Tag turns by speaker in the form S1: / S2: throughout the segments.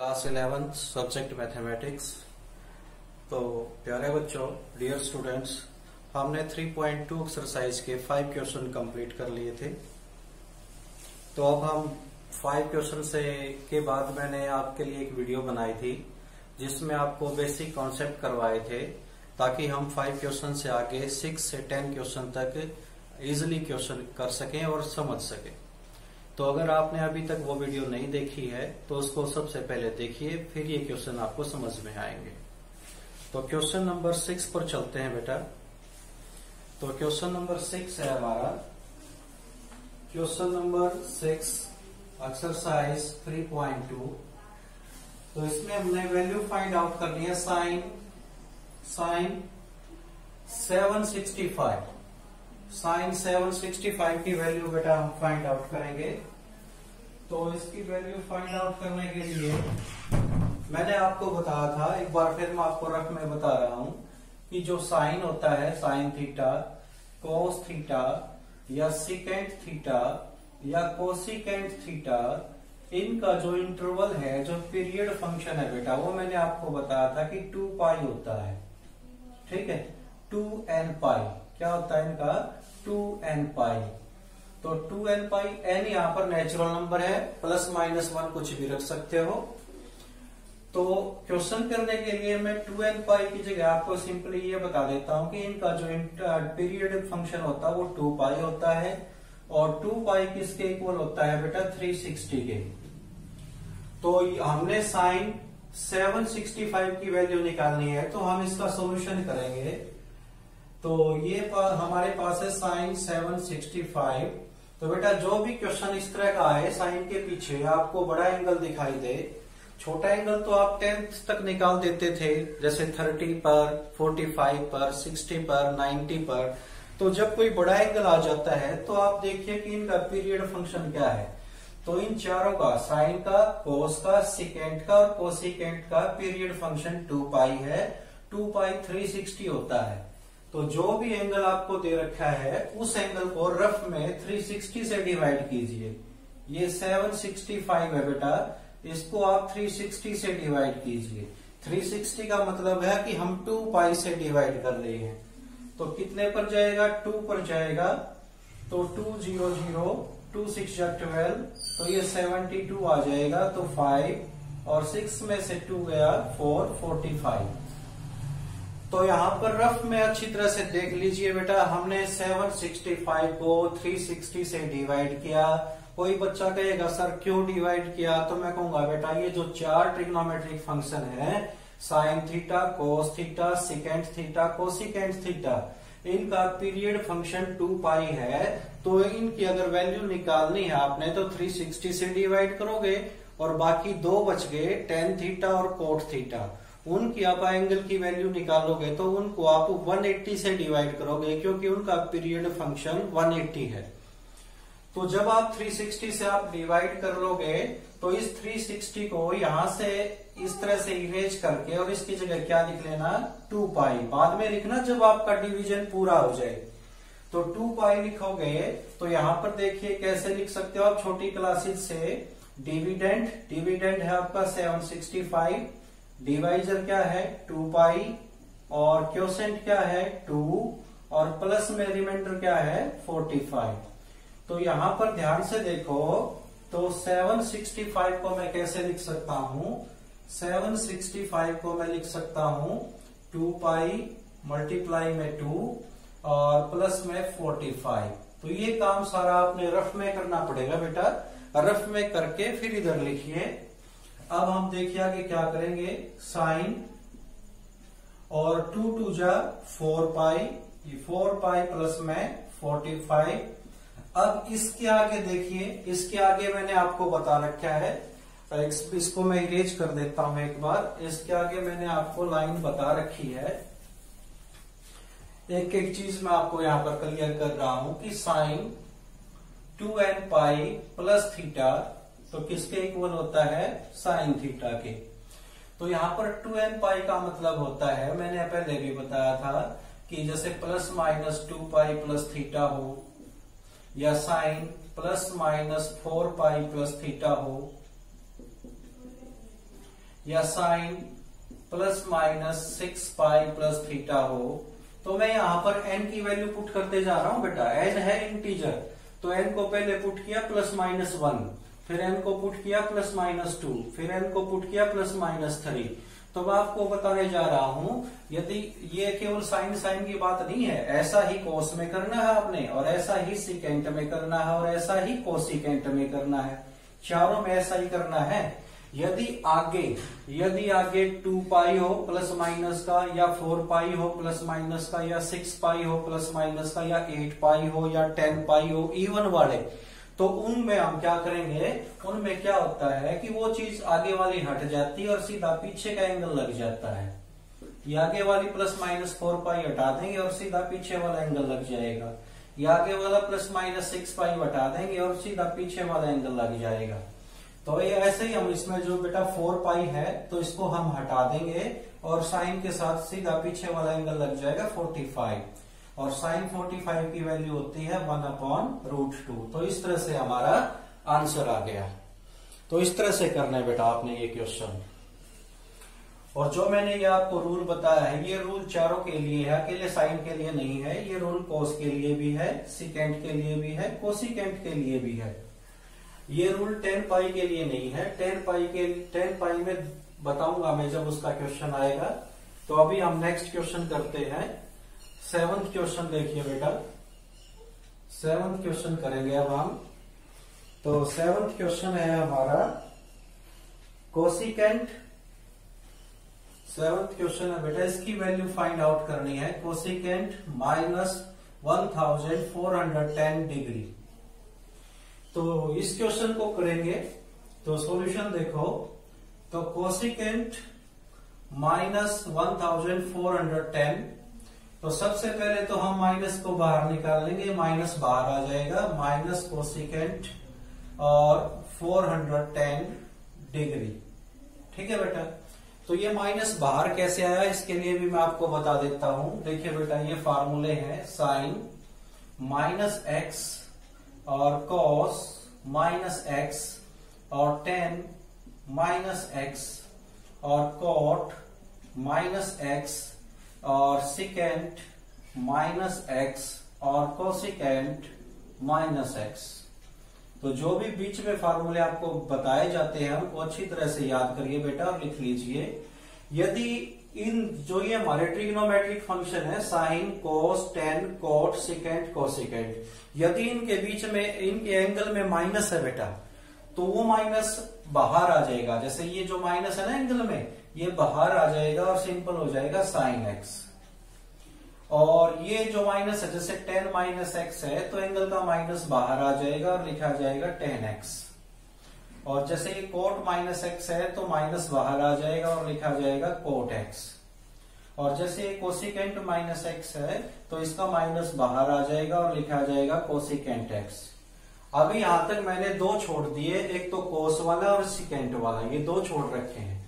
S1: Class 11 subject mathematics. तो प्यारे बच्चों, डियर स्टूडेंट्स, हमने 3.2 एक्सरसाइज के 5 क्वेश्चन कंप्लीट कर लिए थे। तो अब हम 5 क्वेश्चन से के बाद मैंने आपके लिए एक वीडियो बनाई थी जिसमें आपको बेसिक कॉन्सेप्ट करवाए थे ताकि हम 5 क्वेश्चन से आगे 6 से 10 क्वेश्चन तक इजिली क्वेश्चन कर सकें और समझ सकें। तो अगर आपने अभी तक वो वीडियो नहीं देखी है तो उसको सबसे पहले देखिए, फिर ये क्वेश्चन आपको समझ में आएंगे। तो क्वेश्चन नंबर 6 पर चलते हैं बेटा। तो क्वेश्चन नंबर 6 है हमारा, क्वेश्चन नंबर 6 एक्सरसाइज 3.2। तो इसमें हमने वैल्यू फाइंड आउट करनी है साइन 765। साइन 765 की वैल्यू बेटा हम फाइंड आउट करेंगे। तो इसकी वैल्यू फाइंड आउट करने के लिए मैंने आपको बताया था, एक बार फिर मैं आपको रफ में बता रहा हूं कि जो साइन होता है, साइन थीटा, कोस थीटा या सिकेंट थीटा या कोसिकेंट थीटा, इनका जो इंटरवल है, जो पीरियड फंक्शन है बेटा, वो मैंने आपको बताया था कि 2 पाई होता है। ठीक है, 2n पाई क्या होता है इनका, 2n पाई। तो 2n पाई, n यहाँ पर नेचुरल नंबर है, प्लस माइनस 1 कुछ भी रख सकते हो। तो क्वेश्चन करने के लिए मैं 2n पाई की जगह आपको सिंपली ये बता देता हूं कि इनका जो पीरियड फंक्शन होता है वो 2 पाई होता है, और 2 पाई किसके इक्वल होता है बेटा, 360 के। तो हमने साइन 765 की वैल्यू निकालनी है, तो हम इसका सोल्यूशन करेंगे। तो ये हमारे पास है साइन 765। तो बेटा जो भी क्वेश्चन इस तरह का है, साइन के पीछे आपको बड़ा एंगल दिखाई दे, छोटा एंगल तो आप 10 तक निकाल देते थे, जैसे 30 पर, 45 पर, 60 पर, 90 पर। तो जब कोई बड़ा एंगल आ जाता है तो आप देखिए कि इनका पीरियड फंक्शन क्या है। तो इन चारों का, साइन का, कोस का, सिकेंट का और कोसिकेंट का पीरियड फंक्शन 2 पाई है। 2 पाई 360 होता है। तो जो भी एंगल आपको दे रखा है उस एंगल को रफ में 360 से डिवाइड कीजिए। ये 765 है बेटा, इसको आप 360 से डिवाइड कीजिए। 360 का मतलब है कि हम 2 पाई से डिवाइड कर रहे हैं। तो कितने पर जाएगा, 2 पर जाएगा। तो 2 0 0, 2 6 12, तो ये 72 आ जाएगा। तो 5 और 6 में से 2 गया 4, 45। तो यहाँ पर रफ में अच्छी तरह से देख लीजिए बेटा, हमने 765 को 360 से डिवाइड किया। कोई बच्चा कहेगा सर क्यों डिवाइड किया, तो मैं कहूंगा बेटा ये जो 4 ट्रिग्नोमेट्रिक फंक्शन है, sine theta, cos theta, secant theta, cosecant theta, इनका पीरियड फंक्शन 2 पाई है। तो इनकी अगर वैल्यू निकालनी है आपने तो 360 से डिवाइड करोगे, और बाकी 2 बच गए, टेन थीटा और कोट थीटा, उनकी आप एंगल की वैल्यू निकालोगे तो उनको आप 180 से डिवाइड करोगे, क्योंकि उनका पीरियड फंक्शन 180 है। तो जब आप 360 से आप डिवाइड कर लोगे तो इस 360 को यहां से इस तरह से इरेज करके और इसकी जगह क्या लिख लेना, 2 पाई। बाद में लिखना जब आपका डिवीजन पूरा हो जाए। तो 2 पाई लिखोगे तो यहां पर देखिए कैसे लिख सकते हो आप छोटी क्लासेस से। डिविडेंड है आपका 765, डिवाइजर क्या है 2 पाई, और क्वोशेंट क्या है 2, और प्लस में रिमाइंडर क्या है 45। तो यहां पर ध्यान से देखो, तो 765 को मैं कैसे लिख सकता हूं, 765 को मैं लिख सकता हूं 2 पाई मल्टीप्लाई में 2 और प्लस में 45। तो ये काम सारा आपने रफ में करना पड़ेगा बेटा, रफ में करके फिर इधर लिखिए। अब हम देखिए आगे क्या करेंगे, साइन और 2 2 जा 4 पाई, ये 4 पाई प्लस में 45। अब इसके आगे देखिए, इसके आगे मैंने आपको बता रखा है, इसको मैं इरेज कर देता हूं एक बार। इसके आगे मैंने आपको लाइन बता रखी है, एक एक चीज मैं आपको यहां पर क्लियर कर रहा हूं कि साइन 2n पाई प्लस थीटा तो किसके इक्वल होता है, साइन थीटा के। तो यहाँ पर 2n पाई का मतलब होता है, मैंने पहले भी बताया था कि जैसे plus minus 2 pi plus theta हो, या sine plus minus 4 pi plus theta हो, या sine plus minus 6 pi plus theta हो, तो मैं यहां पर n की वैल्यू पुट करते जा रहा हूं बेटा। n है इंटीजर, तो n को पहले पुट किया प्लस माइनस 1, फिर n को पुट किया प्लस माइनस 2, फिर n को पुट किया प्लस माइनस 3। तो मैं आपको बताने जा रहा हूं, यदि ये केवल साइन साइन की बात नहीं है, ऐसा ही कोस में करना है आपने, और ऐसा ही सिकेंट में करना है, और ऐसा ही कोसिकेंट में करना है, चारों में ऐसा ही करना है। यदि आगे 2 पाई हो प्लस माइनस का, या 4 पाई हो प्लस माइनस का, या 6 पाई हो प्लस माइनस का, या 8 पाई हो, या 10 पाई हो इवन वाले, तो उनमें हम क्या करेंगे, उनमें क्या होता है कि वो चीज आगे वाली हट जाती है और सीधा पीछे का एंगल लग जाता है। ये आगे वाली प्लस माइनस 4 पाई हटा देंगे और सीधा पीछे वाला एंगल लग जाएगा। ये आगे वाला प्लस माइनस 6 पाई हटा देंगे और सीधा पीछे वाला एंगल लग जाएगा। तो ये ऐसे ही हम इसमें जो बेटा 4 पाई है तो इसको हम हटा देंगे और साइन के साथ सीधा पीछे वाला एंगल लग जाएगा 45, और साइन 45 की वैल्यू होती है 1/√2। तो इस तरह से हमारा आंसर आ गया। तो इस तरह से करना है बेटा आपने ये क्वेश्चन। और जो मैंने ये आपको रूल बताया है, ये रूल चारों के लिए है, अकेले साइन के लिए नहीं है। ये रूल कोस के लिए भी है, सिकेंट के लिए भी है, कोसिकेंट के लिए भी है। ये रूल 10 पाई के लिए नहीं है। 10 पाई में बताऊंगा मैं जब उसका क्वेश्चन आएगा। तो अभी हम नेक्स्ट क्वेश्चन करते हैं। 7th क्वेश्चन देखिए बेटा, 7th क्वेश्चन करेंगे अब हम। तो 7th क्वेश्चन है हमारा कोसिकेंट। 7th क्वेश्चन है बेटा, इसकी वैल्यू फाइंड आउट करनी है। Cosecant minus 1410 degree. तो इस क्वेश्चन को करेंगे तो सॉल्यूशन देखो। तो कोसिकेंट माइनस 1410, तो सबसे पहले तो हम माइनस को बाहर निकाल लेंगे, माइनस बाहर आ जाएगा, माइनस कोसिकेंट और 410 डिग्री। ठीक है बेटा। तो ये माइनस बाहर कैसे आया, इसके लिए भी मैं आपको बता देता हूं। देखिए बेटा, ये फार्मूले हैं साइन माइनस एक्स और कॉस माइनस एक्स और टेन माइनस एक्स और कॉट माइनस एक्स और सिकेंट माइनस एक्स और कोसिकेंट माइनस एक्स। तो जो भी बीच में फार्मूले आपको बताए जाते हैं उनको अच्छी तरह से याद करिए बेटा और लिख लीजिए। यदि इन जो ये हमारे ट्रिग्नोमेट्रिक फंक्शन है sine cos tan cot secant cosecant, यदि इनके बीच में इनके एंगल में माइनस है बेटा, तो वो माइनस बाहर आ जाएगा। जैसे ये जो माइनस है ना एंगल में, ये बाहर आ जाएगा और सिंपल हो जाएगा साइन एक्स। और ये जो माइनस है, जैसे 10 माइनस एक्स है, तो एंगल का माइनस बाहर आ जाएगा और लिखा जाएगा 10x। और जैसे ये कोट माइनस एक्स है, तो माइनस बाहर आ जाएगा और लिखा जाएगा कोट एक्स। और जैसे ये कोसिकेंट माइनस एक्स है, तो इसका माइनस बाहर आ जाएगा और लिखा जाएगा कोसिकेंट एक्स। अभी यहां तक मैंने दो छोड़ दिए, एक तो कोस वाला और सिकेंट वाला, ये दो छोड़ रखे हैं।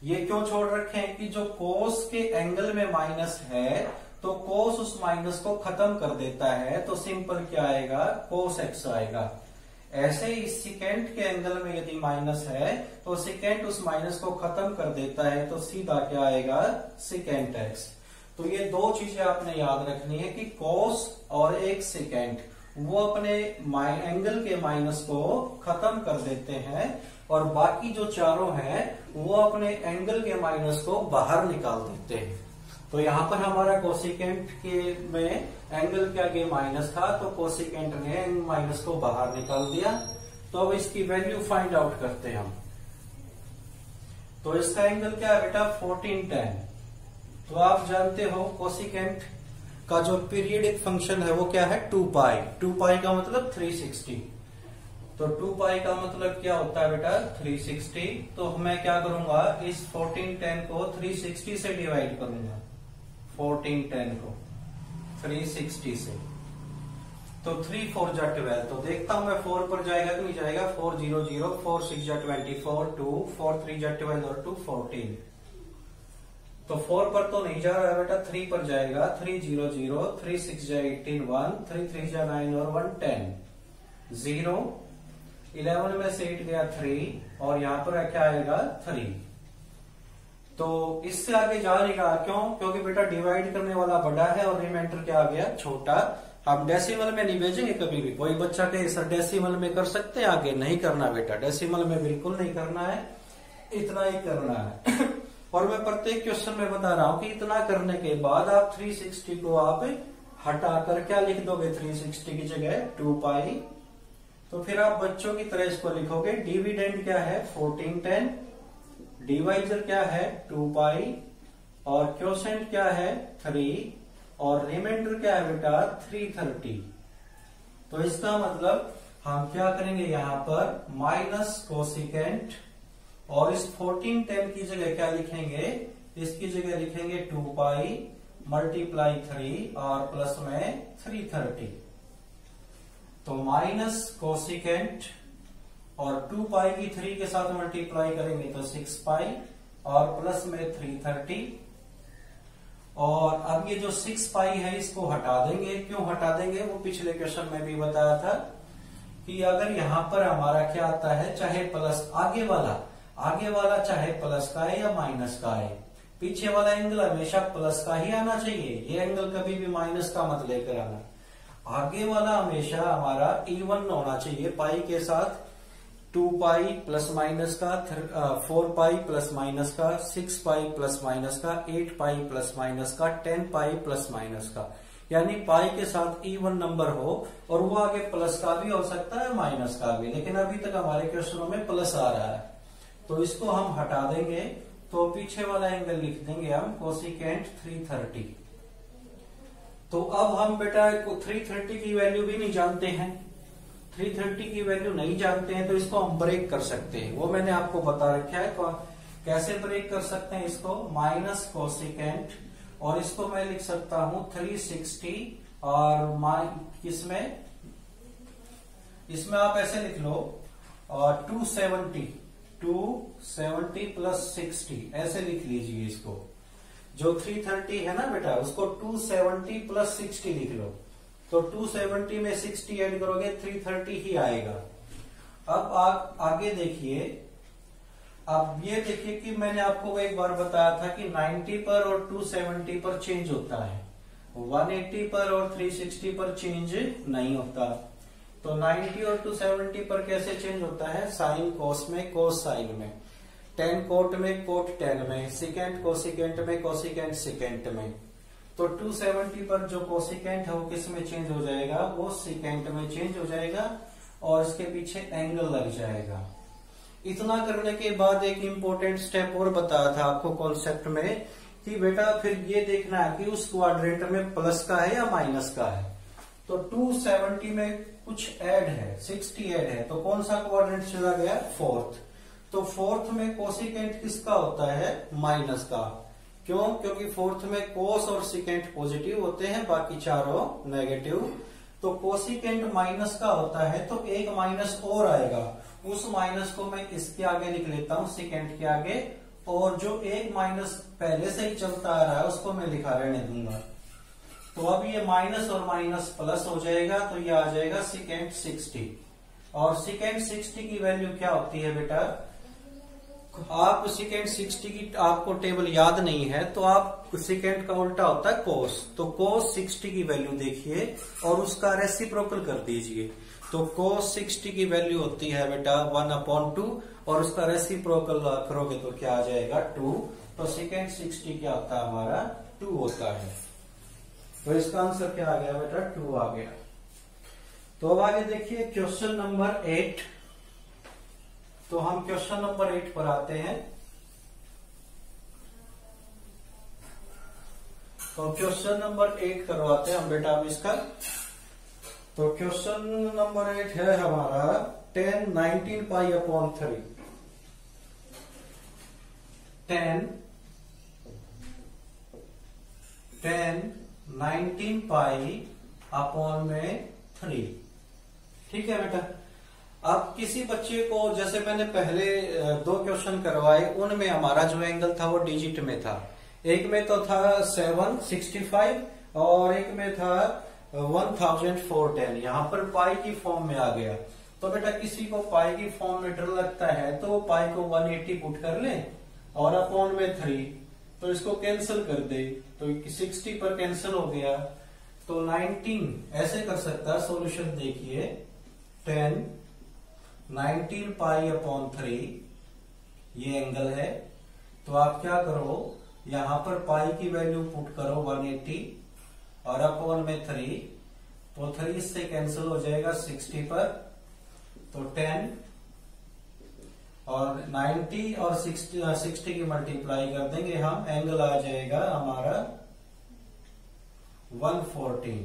S1: ये क्यों छोड़ रखे हैं कि जो कोस के एंगल में माइनस है, तो कोस उस माइनस को खत्म कर देता है, तो सिंपल क्या आएगा, कोस एक्स आएगा। ऐसे ही सिकेंट के एंगल में यदि माइनस है, तो सिकेंट उस माइनस को खत्म कर देता है, तो सीधा क्या आएगा, सिकेंट एक्स। तो ये दो चीजें आपने याद रखनी है कि कोस और एक सिकेंट वो अपने एंगल के माइनस को खत्म कर देते हैं, और बाकी जो चारों हैं वो अपने एंगल के माइनस को बाहर निकाल देते हैं। तो यहां पर हमारा कोसिकेंट के में एंगल के आगे माइनस था, तो कोसिकेंट ने माइनस को बाहर निकाल दिया। तो अब इसकी वैल्यू फाइंड आउट करते हैं हम। तो इसका एंगल क्या है बेटा, 1410। तो आप जानते हो कोसिकेंट का जो पीरियडिक फंक्शन है वो क्या है, 2 पाई। 2 पाई का मतलब 360। तो 2 पाई का मतलब क्या होता है बेटा, 360। तो मैं क्या करूंगा, इस 1410 को 360 से डिवाइड करूंगा। 1410 को 360 से, तो 3 4 जा 12। तो देखता हूं मैं 4 पर जाएगा कि नहीं जाएगा। 4 0 0, 4 6 जा 24, 2 4 3 जा 12 और 2 14। तो 4 पर तो नहीं जा रहा है बेटा, 3 पर जाएगा। 3 0 0, 3 6 जा 18 1, 3 3 जा 9 और 1 10 0। 11 में से 8 गया 3, और यहां पर क्या आएगा 3। तो इससे आगे जा नहीं रहा, क्यों? क्योंकि बेटा डिवाइड करने वाला बड़ा है और रिमाइंडर क्या आ गया, छोटा। हम डेसिमल में नहीं भेजेंगे कभी भी। कोई बच्चा कहे सर डेसिमल में कर सकते हैं, आगे नहीं करना बेटा, डेसिमल में बिल्कुल नहीं करना है, इतना ही करना है। और मैं प्रत्येक क्वेश्चन में बता रहा हूं कि इतना करने के बाद आप 360 को आप हटाकर क्या लिख दोगे, 360 की जगह 2 पाई। तो फिर आप बच्चों की तरह इसको लिखोगे। डिविडेंड क्या है 1410, डिवाइजर क्या है 2 पाई, और क्वोशेंट क्या है 3, और रिमाइंडर क्या है बेटा 330। तो इसका मतलब हम क्या करेंगे, यहां पर माइनस कोसिकेंट, और इस 1410 की जगह क्या लिखेंगे, इसकी जगह लिखेंगे 2 पाई मल्टीप्लाई 3 और प्लस में 330। तो माइनस कोसिकेंट और 2 पाई की 3 के साथ मल्टीप्लाई करेंगे तो 6 पाई और प्लस में 330। और अब ये जो 6 पाई है इसको हटा देंगे। क्यों हटा देंगे, वो पिछले क्वेश्चन में भी बताया था कि अगर यहां पर हमारा क्या आता है, चाहे प्लस आगे वाला चाहे प्लस का है या माइनस का है, पीछे वाला एंगल हमेशा प्लस का ही आना चाहिए। ये एंगल कभी भी माइनस का मत लेकर आना। आगे वाला हमेशा हमारा इवन होना चाहिए पाई के साथ। 2 पाई प्लस माइनस का, 4 पाई प्लस माइनस का, 6 पाई प्लस माइनस का, 8 पाई प्लस माइनस का, 10 पाई प्लस माइनस का, यानी पाई के साथ इवन नंबर हो। और वो आगे प्लस का भी हो सकता है माइनस का भी, लेकिन अभी तक हमारे क्वेश्चनों में प्लस आ रहा है, तो इसको हम हटा देंगे। तो पीछे वाला एंगल लिख देंगे हम कोसिकेंट 330। तो अब हम बेटा 330 की वैल्यू भी नहीं जानते हैं, 330 की वैल्यू नहीं जानते हैं, तो इसको हम ब्रेक कर सकते हैं। वो मैंने आपको बता रखा है कैसे ब्रेक कर सकते हैं इसको, माइनस कोसिकेंट, और इसको मैं लिख सकता हूं 360, और इसमें आप ऐसे लिख लो, और 270 प्लस 60 ऐसे लिख लीजिए इसको। जो 330 है ना बेटा, उसको 270 प्लस 60 लिख लो। तो 270 में 60 ऐड करोगे 330 ही आएगा। अब आप आगे देखिए, अब ये देखिए कि मैंने आपको एक बार बताया था कि 90 पर और 270 पर चेंज होता है, 180 पर और 360 पर चेंज नहीं होता। तो 90 और 270 पर कैसे चेंज होता है, साइन कोस में, कोस साइन में, टेन कोट में, कोट टेन में, सिकेंट कोसिकेंट में, कोसिकेंट सिकेंट में। तो 270 पर जो कोसिकेंट है वो किस में चेंज हो जाएगा, वो सिकेंट में चेंज हो जाएगा, और इसके पीछे एंगल लग जाएगा। इतना करने के बाद एक इम्पोर्टेंट स्टेप और बताया था आपको कॉन्सेप्ट में कि बेटा फिर ये देखना है कि उस क्वाड्रेंट में प्लस का है या माइनस का है। तो 270 में कुछ ऐड है, 60 ऐड है, तो कौन सा क्वाड्रेंट चला गया, फोर्थ। तो फोर्थ में कोसिकेंट किसका होता है, माइनस का। क्यों, क्योंकि फोर्थ में कोस और सिकेंट पॉजिटिव होते हैं, बाकी चारों नेगेटिव। तो कोसिकेंट माइनस का होता है, तो एक माइनस और आएगा, उस माइनस को मैं इसके आगे लिख लेता हूं, सिकेंट के आगे, और जो एक माइनस पहले से ही चलता आ रहा है उसको मैं लिखा रहने दूंगा। तो अब ये माइनस और माइनस प्लस हो जाएगा, तो ये आ जाएगा सिकेंट 60। और सिकेंट 60 की वैल्यू क्या होती है बेटा, आप सिकेंट 60 की आपको टेबल याद नहीं है तो आप सिकेंट का उल्टा होता है कोस। तो कोस 60 की वैल्यू देखिए और उसका रेसिप्रोकल कर दीजिए। तो कोस 60 की वैल्यू होती है बेटा 1/2, और उसका रेसिप्रोकल करोगे तो क्या आ जाएगा 2। तो सिकेंट 60 क्या होता है हमारा 2 होता है। तो इसका आंसर क्या आ गया बेटा 2 आ गया। तो अब आगे देखिए क्वेश्चन नंबर 8। तो हम क्वेश्चन नंबर 8 पर आते हैं। तो क्वेश्चन नंबर 8 करवाते हैं हम बेटा अब इसका। तो क्वेश्चन नंबर 8 है हमारा 10 19 पाई अपॉन 3। 10 19 पाई अपॉन में 3। ठीक है बेटा। अब किसी बच्चे को, जैसे मैंने पहले 2 क्वेश्चन करवाए, उनमें हमारा जो एंगल था वो डिजिट में था। एक में तो था 765 और एक में था 1410। यहाँ पर पाई की फॉर्म में आ गया। तो बेटा किसी को पाई की फॉर्म में डर लगता है तो पाई को 180 पुट कर ले और अपॉन में 3, तो इसको कैंसिल कर दे तो 60 पर कैंसिल हो गया, तो 19 ऐसे कर सकता है। सॉल्यूशन देखिए 10 19 पाई अपॉन 3 ये एंगल है। तो आप क्या करो, यहां पर पाई की वैल्यू पुट करो 180 और अपॉन में 3, तो 3 से कैंसिल हो जाएगा 60 पर, तो 10 और 90 और 60 की मल्टीप्लाई कर देंगे हम, एंगल आ जाएगा हमारा 114।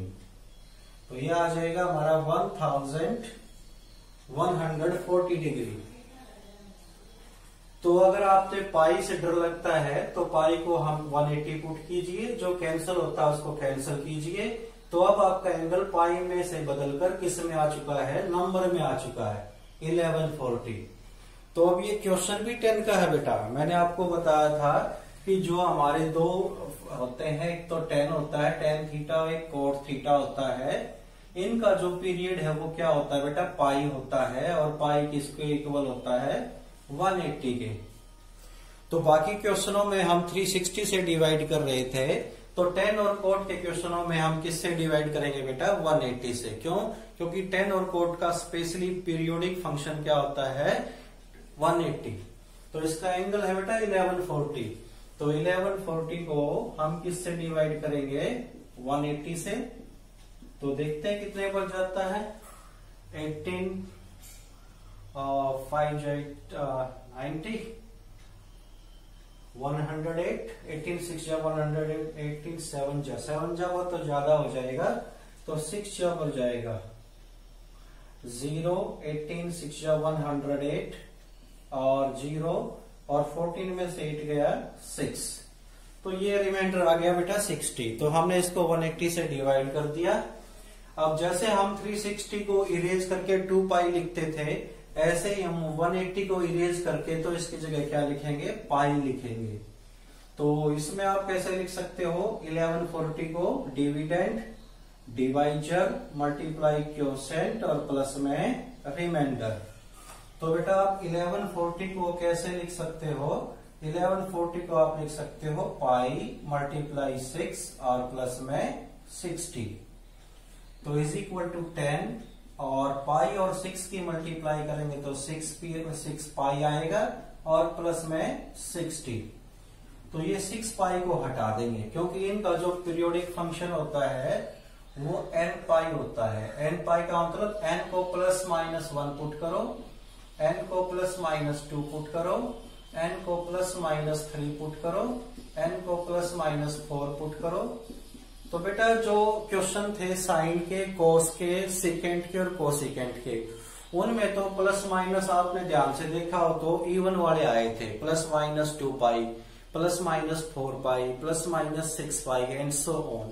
S1: तो ये आ जाएगा हमारा 1140 डिग्री। तो अगर आपसे पाई से डर लगता है तो पाई को हम 180 पुट कीजिए, जो कैंसिल होता है उसको कैंसिल कीजिए। तो अब आपका एंगल पाई में से बदलकर किस में आ चुका है, नंबर में आ चुका है 1140। तो अब ये क्वेश्चन भी 10 का है बेटा। मैंने आपको बताया था कि जो हमारे दो होते हैं, एक तो tan होता है tan थीटा, एक cot थीटा होता है। इनका जो पीरियड है वो क्या होता है बेटा, पाई होता है, और पाई किसके इक्वल होता है 180 के। तो बाकी क्वेश्चनों में हम 360 से डिवाइड कर रहे थे, तो tan और cot के क्वेश्चनों में हम किससे डिवाइड करेंगे बेटा, 180 से। क्यों? क्योंकि tan और cot का स्पेशली पीरियोडिक फंक्शन क्या होता है 180। तो इसका एंगल है बेटा 1140। तो 1140 को हम किससे डिवाइड करेंगे 180 से। तो देखते हैं कितने पर जाता है, 18 5 90 108, 18 6 108, 18 7 जा तो ज्यादा हो जाएगा, तो 6 जा पर जाएगा 0, 18 6 108 और 0 और 14 में से 8 गया 6, तो ये रिमाइंडर आ गया बेटा 60। तो हमने इसको 180 से डिवाइड कर दिया। अब जैसे हम 360 को इरेज करके 2 पाई लिखते थे, ऐसे ही हम 180 को इरेज करके तो इसकी जगह क्या लिखेंगे, पाई लिखेंगे। तो इसमें आप कैसे लिख सकते हो, 1140 को डिविडेंड डिवाइजर मल्टीप्लाई क्वोशिएंट और प्लस में रिमाइंडर। तो बेटा आप 1140 को कैसे लिख सकते हो, 1140 को आप लिख सकते हो पाई मल्टीप्लाई 6 और प्लस में 60, तो इज इक्वल टू 10, और पाई और 6 की मल्टीप्लाई करेंगे तो 6 पाई आएगा और प्लस में 60। तो ये 6 पाई को हटा देंगे, क्योंकि इनका जो पीरियोडिक फंक्शन होता है वो n पाई होता है। n पाई का मतलब n को प्लस माइनस 1 पुट करो, n को प्लस माइनस 2 पुट करो, n को प्लस माइनस 3 पुट करो, n को प्लस माइनस 4 पुट करो। तो बेटा जो क्वेश्चन थे साइन के, कोस के, सेकेंड के और कोसिकेंट के, उनमें तो प्लस माइनस आपने ध्यान से देखा हो तो इवन वाले आए थे, plus minus 2 pi, plus minus 4 pi, plus minus 6 pi and so on.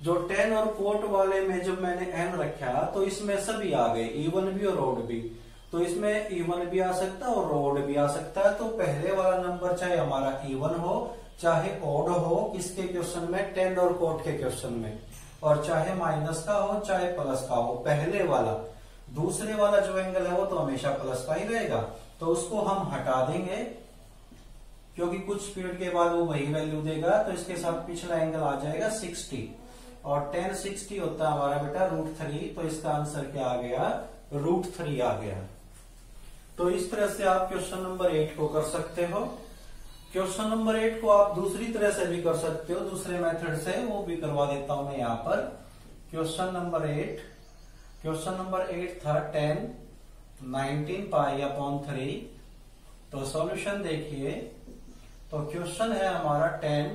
S1: जो tan और cot वाले में जब मैंने n रखा तो इसमें सभी आ गए, इवन भी और ऑड भी। तो इसमें इवन भी आ सकता है और ऑड भी आ सकता है। तो पहले वाला नंबर चाहे हमारा इवन हो चाहे ऑड हो, किसके क्वेश्चन में, tan और cot के क्वेश्चन में, और चाहे माइनस का हो चाहे प्लस का हो, पहले वाला। दूसरे वाला जो एंगल है वो तो हमेशा प्लस का ही रहेगा, तो उसको हम हटा देंगे क्योंकि कुछ पीरियड के बाद वो वही वैल्यू देगा। तो इसके साथ पिछला एंगल आ जाएगा 60, और tan 60 होता है हमारा बेटा √3। तो इसका आंसर क्या आ गया, √3 आ गया। तो इस तरह से आप क्वेश्चन नंबर 8 को कर सकते हो। क्वेश्चन नंबर 8 को आप दूसरी तरह से भी कर सकते हो, दूसरे मेथड से, वो भी करवा देता हूं मैं यहाँ पर। क्वेश्चन नंबर 8 था 10 19 पाई अपॉन 3। तो सॉल्यूशन देखिए, तो क्वेश्चन है हमारा 10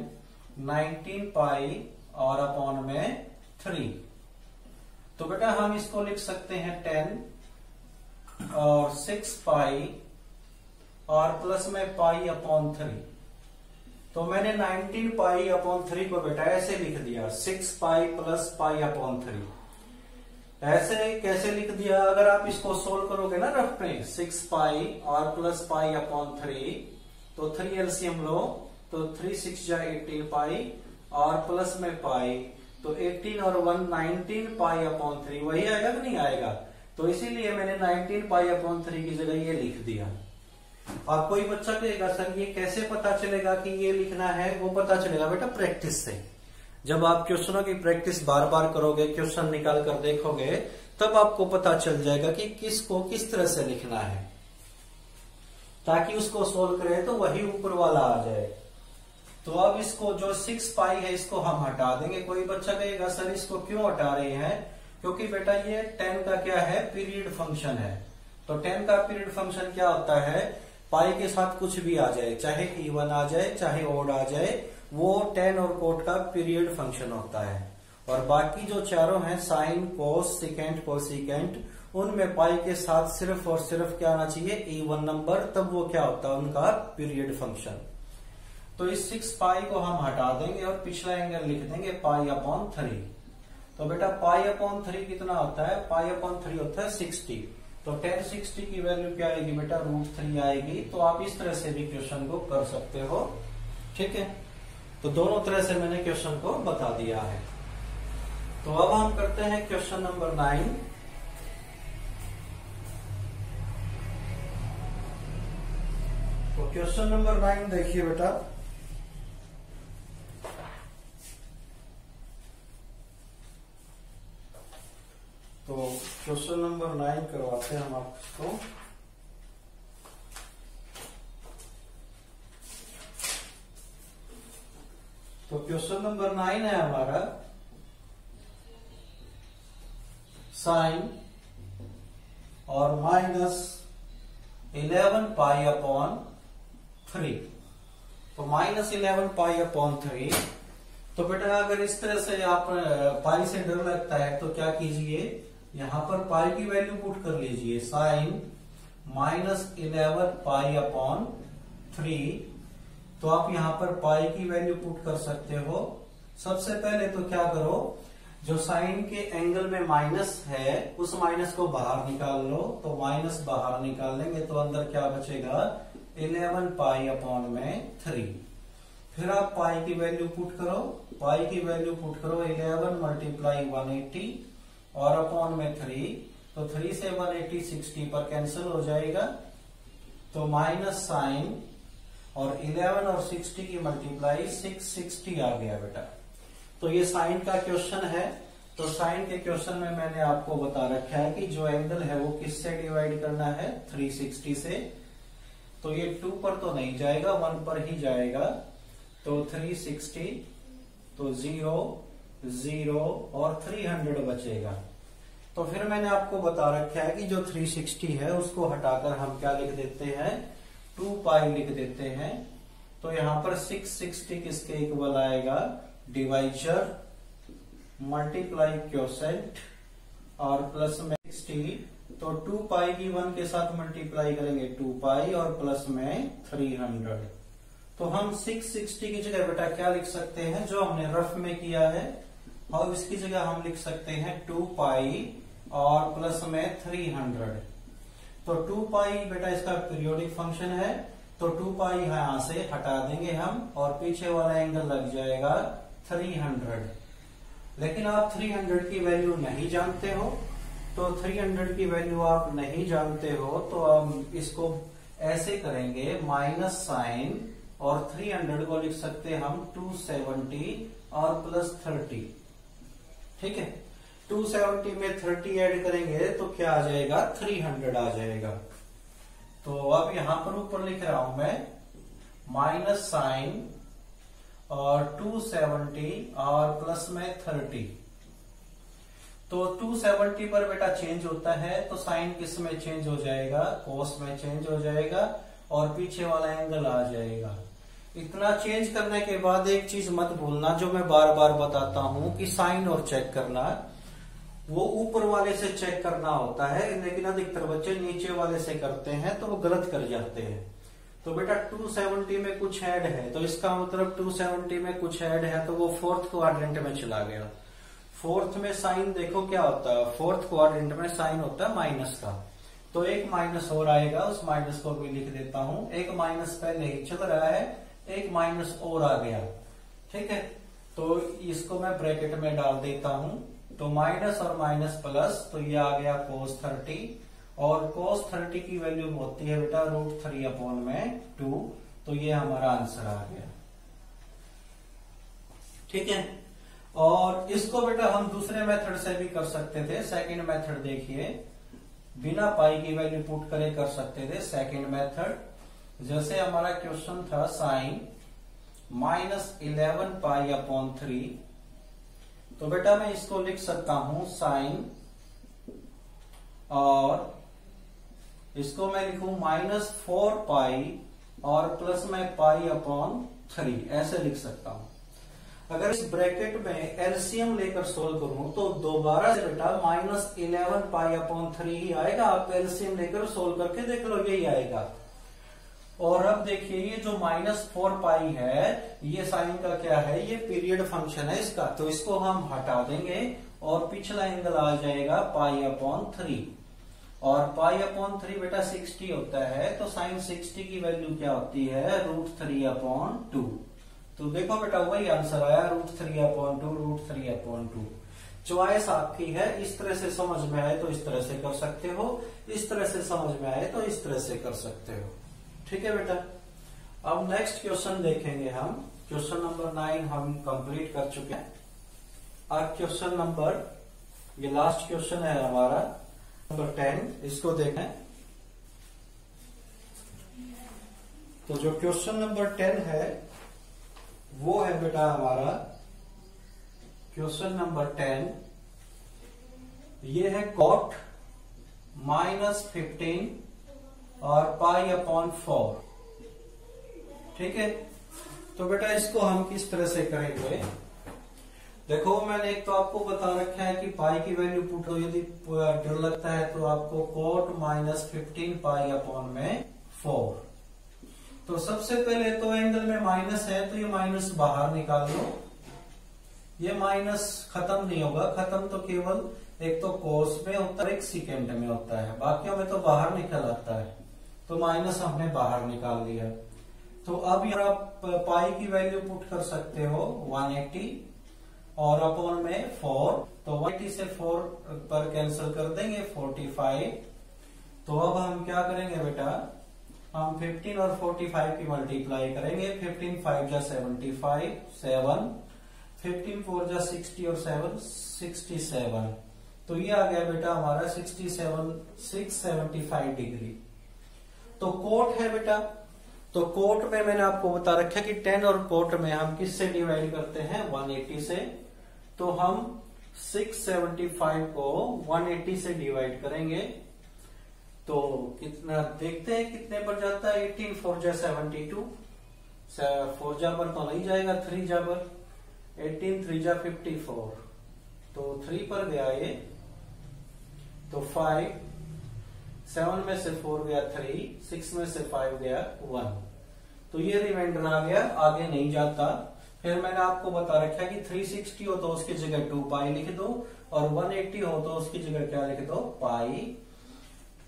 S1: 19 पाई और अपॉन में 3। तो बेटा हम इसको लिख सकते हैं 10 और 6 पाई और प्लस में पाई अपॉन 3। तो मैंने 19 पाई अपॉन 3 को बेटा ऐसे लिख दिया, 6 पाई प्लस पाई अपॉन 3। ऐसे कैसे लिख दिया, अगर आप इसको सोल्व करोगे ना रफ में, 6 पाई और प्लस पाई अपॉन 3, तो 3 एलसीएम लो, तो 3 6 जा 18 पाई और प्लस में पाई, तो 18 और 1 19 पाई अपॉन 3, वही आएगा कि नहीं आएगा। तो इसीलिए मैंने 19 पाई अपॉन 3 की जगह ये लिख दिया। और कोई बच्चा कहेगा सर ये कैसे पता चलेगा कि ये लिखना है, वो पता चलेगा बेटा प्रैक्टिस से। जब आप क्वेश्चनों की प्रैक्टिस बार बार करोगे, क्वेश्चन निकाल कर देखोगे, तब आपको पता चल जाएगा कि किसको किस तरह से लिखना है, ताकि उसको सोल्व करें तो वही ऊपर वाला आ जाए। तो अब इसको जो 6 पाई है इसको हम हटा देंगे। कोई बच्चा कहेगा सर इसको क्यों हटा रहे हैं, क्योंकि बेटा ये 10 का क्या है, पीरियड फंक्शन है। तो 10 का पीरियड फंक्शन क्या होता है, पाई के साथ कुछ भी आ जाए, चाहे इवन आ जाए चाहे ओड आ जाए, वो 10 और कोट का पीरियड फंक्शन होता है। और बाकी जो चारों हैं साइन, कोस, सिकेंट, कोसिकेंट, उनमें पाई के साथ सिर्फ और सिर्फ क्या आना चाहिए, इवन नंबर, तब वो क्या होता है उनका पीरियड फंक्शन। तो इस 6 पाई को हम हटा देंगे और पिछला एंगल लिख देंगे पाई अपॉन 3। तो बेटा पाई अपॉन 3 कितना होता है, पाई अपॉन 3 होता है 60। तो 1060 की वैल्यू क्या आएगी बेटा, √3 आएगी। तो आप इस तरह से भी क्वेश्चन को कर सकते हो, ठीक है। तो दोनों तरह से मैंने क्वेश्चन को बता दिया है। तो अब हम करते हैं क्वेश्चन नंबर 9। तो क्वेश्चन नंबर 9 देखिए बेटा, तो क्वेश्चन नंबर 9 करवाते हैं हम आपको। तो क्वेश्चन नंबर 9 है हमारा साइन और -11 पाई अपॉन 3। तो -11 पाई अपॉन 3। तो बेटा अगर इस तरह से आप पाई से डर लगता है तो क्या कीजिए, यहां पर पाई की वैल्यू पुट कर लीजिए, साइन -11 पाई अपॉन 3। तो आप यहां पर पाई की वैल्यू पुट कर सकते हो। सबसे पहले तो क्या करो, जो साइन के एंगल में माइनस है उस माइनस को बाहर निकाल लो। तो माइनस बाहर निकाल लेंगे तो अंदर क्या बचेगा, 11 पाई अपॉन में 3। फिर आप पाई की वैल्यू पुट करो, पाई की वैल्यू पुट करो 11 मल्टीप्लाई 180 और अपॉन में 3। तो 3 से 180 60 पर कैंसिल हो जाएगा। तो माइनस साइन और 11 और 60 की मल्टीप्लाई 660 आ गया बेटा। तो ये साइन का क्वेश्चन है। तो साइन के क्वेश्चन में मैंने आपको बता रखा है कि जो एंगल है वो किससे डिवाइड करना है, 360 से। तो ये 2 पर तो नहीं जाएगा, 1 पर ही जाएगा। तो 360, तो 0 0 और 300 बचेगा। तो फिर मैंने आपको बता रखा है कि जो 360 है उसको हटाकर हम क्या लिख देते हैं, 2 पाई लिख देते हैं। तो यहां पर 660 किसके इक्वल आएगा, डिवाइजर मल्टीप्लाई क्वोशेंट और प्लस में 60। तो 2 पाई की 1 के साथ मल्टीप्लाई करेंगे 2 पाई और प्लस में 300। तो हम 660 की जगह बेटा क्या लिख सकते हैं, जो हमने रफ में किया है, और इसकी जगह हम लिख सकते हैं 2 पाई और प्लस में 300। तो 2 पाई बेटा इसका पीरियोडिक फंक्शन है। तो 2 पाई यहां से हटा देंगे हम और पीछे वाला एंगल लग जाएगा 300। लेकिन आप 300 की वैल्यू नहीं जानते हो। तो 300 की वैल्यू आप नहीं जानते हो तो हम इसको ऐसे करेंगे, माइनस साइन और 300 को लिख सकते हैं हम 270 और प्लस 30। ठीक है, 270 में 30 ऐड करेंगे तो क्या आ जाएगा, 300 आ जाएगा। तो अब यहां पर ऊपर लिख रहा हूं मैं माइनस साइन और 270 और प्लस में 30। तो 270 पर बेटा चेंज होता है तो साइन किस में चेंज हो जाएगा, कोस में चेंज हो जाएगा और पीछे वाला एंगल आ जाएगा। इतना चेंज करने के बाद एक चीज मत भूलना, जो मैं बार बार बताता हूं कि साइन और चेक करना वो ऊपर वाले से चेक करना होता है, लेकिन अधिकतर बच्चे नीचे वाले से करते हैं तो वो गलत कर जाते हैं। तो बेटा 270 में कुछ ऐड है तो इसका मतलब 270 में कुछ ऐड है तो वो फोर्थ क्वाड्रेंट में चला गया। फोर्थ में साइन देखो क्या होता है, फोर्थ क्वाड्रेंट में साइन होता है माइनस का। तो एक माइनस और आएगा, उस माइनस को भी लिख देता हूं। एक माइनस पहले ही चल रहा है, एक माइनस और आ गया। ठीक है, तो इसको मैं ब्रैकेट में डाल देता हूं। तो माइनस और माइनस प्लस, तो ये आ गया cos 30 और cos 30 की वैल्यू होती है बेटा √3/2। तो ये हमारा आंसर आ गया। ठीक है, और इसको बेटा हम दूसरे मेथड से भी कर सकते थे। सेकंड मेथड देखिए, बिना पाई की वैल्यू पुट करे कर सकते थे सेकंड मेथड। जैसे हमारा क्वेश्चन था sin -11 π/3, तो बेटा मैं इसको लिख सकता हूं sin, और इसको मैं लिखूं -4 पाई और प्लस में π/3, ऐसे लिख सकता हूं। अगर इस ब्रैकेट में एलसीएम लेकर सोल्व करूं तो दोबारा से बेटा -11 π/3 ही आएगा। आप एलसीएम लेकर सोल्व करके देख लो, यही आएगा। और अब देखिए ये जो -4 पाई है, ये साइन का क्या है, ये पीरियड फंक्शन है इसका, तो इसको हम हटा देंगे और पिछला एंगल आ जाएगा π/3। और π/3 बेटा 60 होता है, तो साइन 60 की वैल्यू क्या होती है √3/2। तो देखो बेटा वही आंसर आया √3/2। चॉइस आपकी है, इस तरह से समझ में आए तो इस तरह से कर सकते हो, इस तरह से समझ में आए तो इस तरह से कर सकते हो। ठीक है बेटा, अब नेक्स्ट क्वेश्चन देखेंगे हम। क्वेश्चन नंबर 9 हम कंप्लीट कर चुके हैं। अब क्वेश्चन नंबर, ये लास्ट क्वेश्चन है हमारा नंबर 10, इसको देखें। तो जो क्वेश्चन नंबर 10 है वो है बेटा हमारा क्वेश्चन नंबर 10। ये है cot -15 और π/4। ठीक है, तो बेटा इसको हम किस तरह से करेंगे। देखो मैंने एक तो आपको बता रखा है कि पाई की वैल्यू पुट हो, यदि डर लगता है तो आपको cot -15 π/4। तो सबसे पहले तो एंगल में माइनस है, तो ये माइनस बाहर निकाल लो। ये माइनस खत्म नहीं होगा, खत्म तो केवल एक तो कोस में होता है, एक सेकेंड में होता है, बाकियों में तो बाहर निकल आता है। तो माइनस हमने बाहर निकाल लिया। तो अब यहाँ पाई की वैल्यू पुट कर सकते हो 180 और अपॉन में 4, तो 180 से 4 पर कैंसिल कर देंगे 45। तो अब हम क्या करेंगे बेटा, हम 15 और 45 की मल्टीप्लाई करेंगे। 15 5 जा 75, 7, 15 4 जा 60 और 7 67। तो ये आ गया बेटा हमारा 675 डिग्री। तो कोट है बेटा, तो कोट में मैंने आपको बता रखा कि 10 और कोट में हम किससे डिवाइड करते हैं 180 से। तो हम 675 को 180 से डिवाइड करेंगे तो कितना देखते हैं कितने पर जाता है। 18 4 जा 72, 4 जा पर तो नहीं जाएगा, 3 जा पर, 18 3 जा 54, तो 3 पर गया ये, तो 5, 7 में से 4 गया 3, 6 में से 5 गया 1, तो ये रिमाइंडर आ गया, आगे नहीं जाता। फिर मैंने आपको बता रखा कि 360 हो तो उसकी जगह 2 पाई लिख दो और 180 हो तो उसकी जगह क्या लिख दो पाई।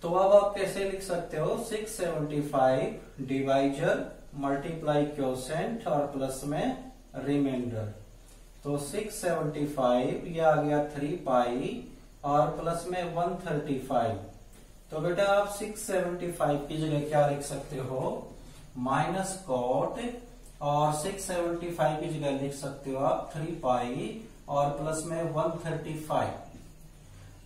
S1: तो अब आप कैसे लिख सकते हो 675 डिवाइजर मल्टीप्लाई क्वोशेंट और प्लस में रिमाइंडर। तो 675 ये आ गया 3 पाई और प्लस में 135। तो बेटा आप 675 की जगह क्या लिख सकते हो माइनस कॉट, और 675 की जगह लिख सकते हो आप 3 पाई और प्लस में 135।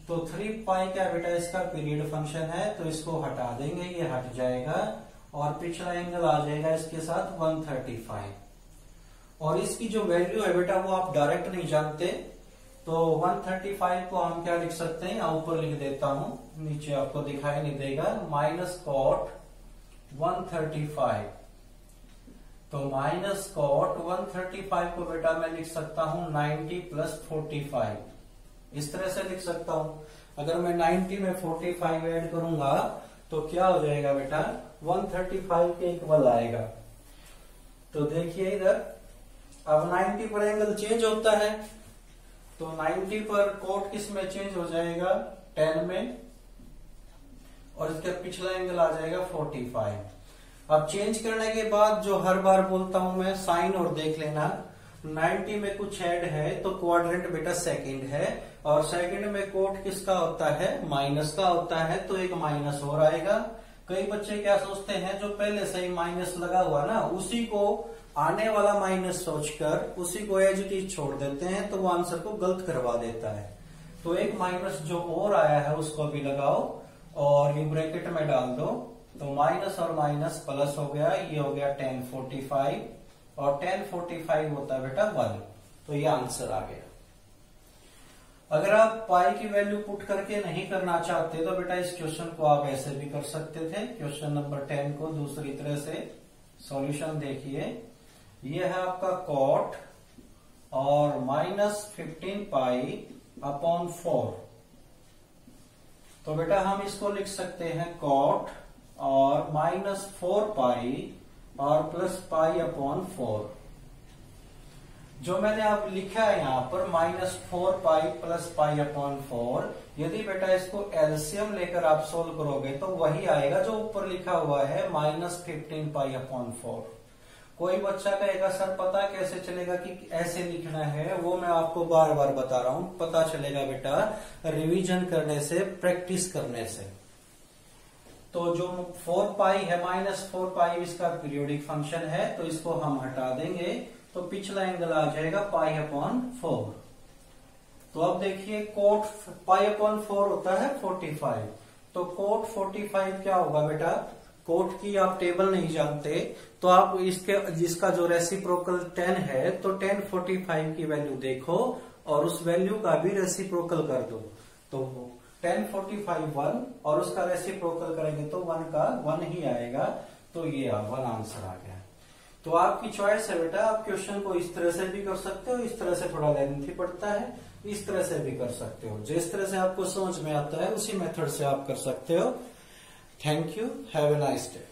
S1: तो 3 पाई क्या बेटा इसका पीरियड फंक्शन है, तो इसको हटा देंगे, ये हट जाएगा और पिछला एंगल आ जाएगा इसके साथ 135। और इसकी जो वैल्यू है बेटा वो आप डायरेक्ट नहीं जानते, तो 135 को हम क्या लिख सकते हैं, यहाँ ऊपर लिख देता हूं, नीचे आपको दिखाई नहीं देगा, माइनस कॉट 135। तो माइनस कॉट 135 को बेटा मैं लिख सकता हूं 90 प्लस 45, इस तरह से लिख सकता हूं। अगर मैं 90 में 45 ऐड करूंगा तो क्या हो जाएगा बेटा 135 के इक्वल आएगा। तो देखिए इधर अब 90 पर एंगल चेंज होता है, तो 90 पर कोट किस में चेंज हो जाएगा 10 में, और इसका पिछला एंगल आ जाएगा 45। अब चेंज करने के बाद जो हर बार बोलता हूं मैं साइन और देख लेना, 90 में कुछ ऐड है तो क्वाड्रेंट बेटा सेकंड है, और सेकंड में कोट किसका होता है, माइनस का होता है, तो एक माइनस और आएगा। कई बच्चे क्या सोचते हैं, जो पहले से ही माइनस लगा हुआ ना उसी को आने वाला माइनस सोचकर उसी को एज इट इज छोड़ देते हैं, तो वो आंसर को गलत करवा देता है। तो एक माइनस जो और आया है उसको भी लगाओ और ये ब्रैकेट में डाल दो, तो माइनस और माइनस प्लस हो गया, ये हो गया 1045 और 1045 होता है बेटा 1, तो ये आंसर आ गया। अगर आप पाई की वैल्यू पुट करके नहीं करना चाहते तो बेटा इस क्वेश्चन को आप ऐसे भी कर सकते थे। क्वेश्चन नंबर 10 को दूसरी तरह से सॉल्यूशन देखिए, ये है आपका कॉट और -15 पाई अपॉन 4, तो बेटा हम इसको लिख सकते हैं कॉट और -4 पाई और प्लस पाई अपॉन 4। जो मैंने अब लिखा है यहाँ पर -4 पाई प्लस पाई अपॉन 4, यदि बेटा इसको एलसीएम लेकर आप सोल्व करोगे तो वही आएगा जो ऊपर लिखा हुआ है -15 पाई अपॉन 4। कोई बच्चा कहेगा सर पता कैसे चलेगा कि ऐसे लिखना है, वो मैं आपको बार बार बता रहा हूं, पता चलेगा बेटा रिवीजन करने से, प्रैक्टिस करने से। तो जो 4 पाई है -4 पाई इसका पीरियोडिक फंक्शन है, तो इसको हम हटा देंगे तो पिछला एंगल आ जाएगा पाई अपॉन 4। तो अब देखिए कोट पाई अपॉन 4 होता है 45, तो कोट 45 क्या होगा बेटा, कोट की आप टेबल नहीं जानते तो आप जिसका जो रेसिप्रोकल 10 है तो 1045 की वैल्यू देखो और उस वैल्यू का भी रेसिप्रोकल कर दो, तो 1045 1 और उसका रेसिप्रोकल करेंगे तो 1 का 1 ही आएगा, तो ये 1 आंसर आ गया। तो आपकी चॉइस है बेटा, आप क्वेश्चन को इस तरह से भी कर सकते हो, इस तरह से थोड़ा लेंथी पड़ता है, इस तरह से भी कर सकते हो, जिस तरह से आपको समझ में आता है उसी मेथड से आप कर सकते हो। Thank you, have a nice day.